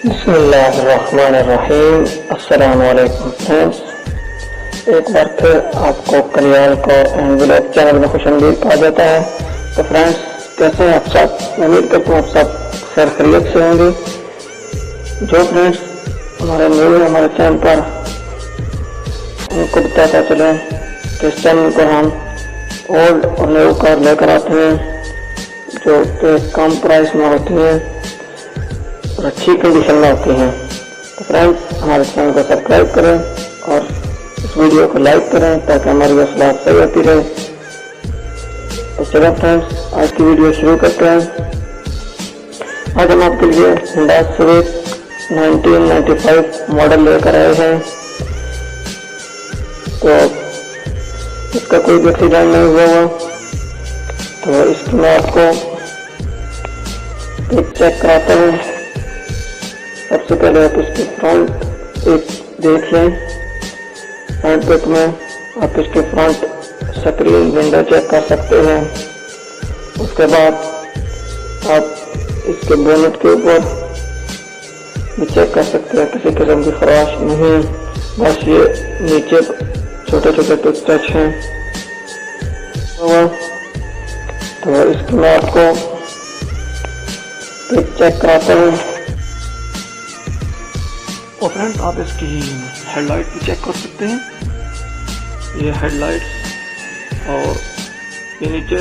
बिस्मिल्लाहिर्रहमानिर्रहीम। अस्सलामुअलैकुम फ्रेंड्स, एक बार फिर आपको कल्याण कौर एंड व्लॉग चैनल में खुशामदीद कहा जाता है। तो फ्रेंड्स, कैसे हैं आप सब? उम्मीद करता हूँ आप सब खैर खैरियत से होंगे। जो फ्रेंड्स हमारे न्यू है हमारे चैनल पर, उनको बताता चलें कि इस चैनल पर हम ओल्ड और न्यू कार लेकर आते हैं जो कि कम प्राइस में होती हैं और अच्छी कंडीशन में होती हैं। तो फ्रेंड्स, हमारे चैनल को सब्सक्राइब करें और इस वीडियो को लाइक करें ताकि हमारी सलाह सही होती रहे। तो चलो फ्रेंड्स, आज की वीडियो शुरू करते हैं। आज हम आपके लिए होंडा सिविक 1995 मॉडल लेकर आए हैं। तो इसका कोई भी एक्सीडेंट नहीं हुआ हुआ, तो इसकी मैं आपको पिक चेक कराता हूँ। सबसे पहले आप इसकी फ्रंट एक देख लें। फ्रंट पिक में आप इसके फ्रंट स्क्रीन विंडो चेक कर सकते हैं। उसके बाद आप इसके बोनेट के ऊपर भी चेक कर सकते हैं, किसी किस्म की खराश नहीं, बस ये नीचे छोटे छोटे टच टच हैं। तो इसकी मैं आपको पिक चेक कराता हूँ। और फ्रेंड्स, आप इसकी हेडलाइट भी चेक कर सकते हैं। ये हेडलाइट्स और ये नीचे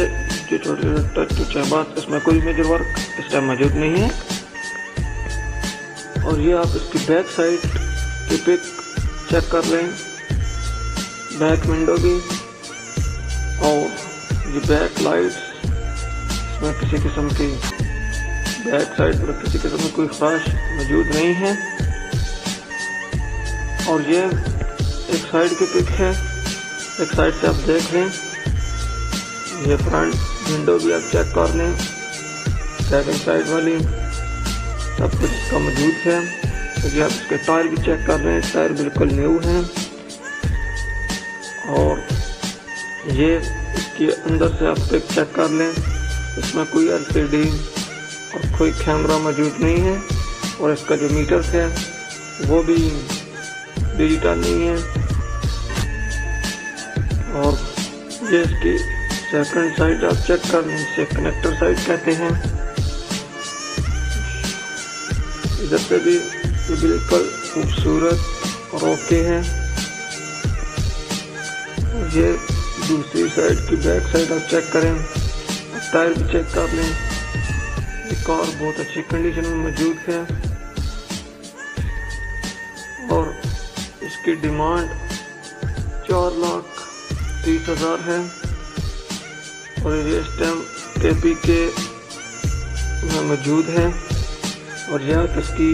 जो छोटे टच टच है, बस इसमें कोई मेजर वर्क इस टाइम मौजूद नहीं है। और ये आप इसकी बैक साइड की पिक चेक कर लें, बैक विंडो भी और ये बैक लाइट्स, इसमें किसी किस्म की बैक साइड पर किसी किस्म की कोई खराश मौजूद नहीं है। और ये एक साइड की पिक है, एक साइड से आप देख लें। ये फ्रंट विंडो भी आप चेक कर लें, सेकंड साइड वाली सब कुछ इसका मौजूद है। तो ये आप इसके टायर भी चेक कर लें, टायर बिल्कुल न्यू हैं। और ये इसके अंदर से आप पिक चेक कर लें, इसमें कोई LCD और कोई कैमरा मौजूद नहीं है। और इसका जो मीटर है वो भी डिजिटल नहीं है। और ये इसकी सेकंड साइड आप चेक कर लें, इसे कनेक्टर साइड कहते हैं। इधर से भी ये बिल्कुल खूबसूरत और ओके है। और ये दूसरी साइड की बैक साइड आप चेक करें, टायर भी चेक कर लें। ये कार बहुत अच्छी कंडीशन में मौजूद है। और इसकी डिमांड 4,30,000 है। और ये इस टाइम KPK में मौजूद है। और यह आप इसकी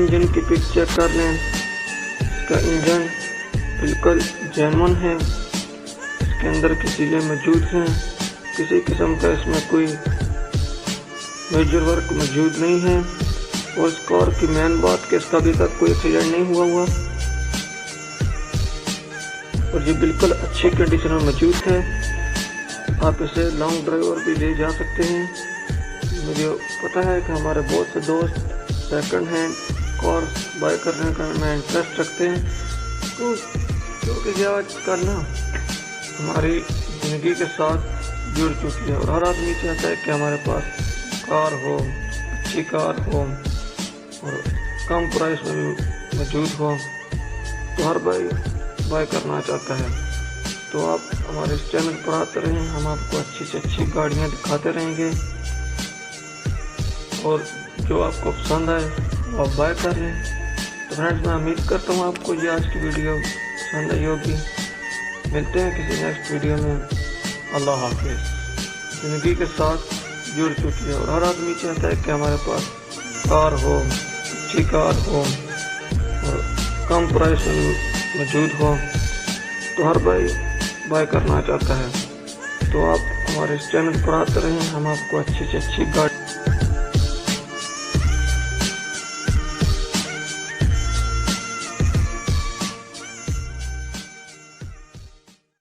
इंजन की पिक चेक कर लें, इसका इंजन बिल्कुल जेन्युइन है। इसके अंदर की सीलें मौजूद हैं, किसी किस्म का इसमें कोई मेजर वर्क मौजूद नहीं है। और इस कार की मेन बात कि इसका अभी तक कोई एक्सीडेंट नहीं हुआ हुआ और ये बिल्कुल अच्छी कंडीशन में मौजूद है। आप इसे लॉन्ग ड्राइवर भी ले जा सकते हैं। मुझे पता है कि हमारे बहुत से दोस्त सेकंड हैंड कार बाय करने का में इंटरेस्ट रखते हैं, तो क्योंकि आजकल ना हमारी ज़िंदगी के साथ जुड़ चुकी है। और हर आदमी चाहता है कि हमारे पास कार हो, अच्छी कार हो और कम प्राइस में भी मौजूद हो। तो हर भाई बाय करना चाहता है। तो आप हमारे इस चैनल पर आते रहें, हम आपको अच्छी से अच्छी गाड़ियाँ दिखाते रहेंगे। और जो आपको पसंद आए वो आप बाय कर लें। तो फ्रेंड्स, मैं उम्मीद करता हूँ आपको ये आज की वीडियो पसंद आई होगी। मिलते हैं किसी नेक्स्ट वीडियो में। अल्लाह हाफिज़। ज़िंदगी के साथ जुड़ चुकी है और हर आदमी चाहता है कि हमारे पास कार हो, अच्छी कार हो और कम प्राइस में मौजूद हो। तो हर भाई बाय करना चाहता है। तो आप हमारे इस चैनल पर आते रहें, हम आपको अच्छी से अच्छी गाड़ी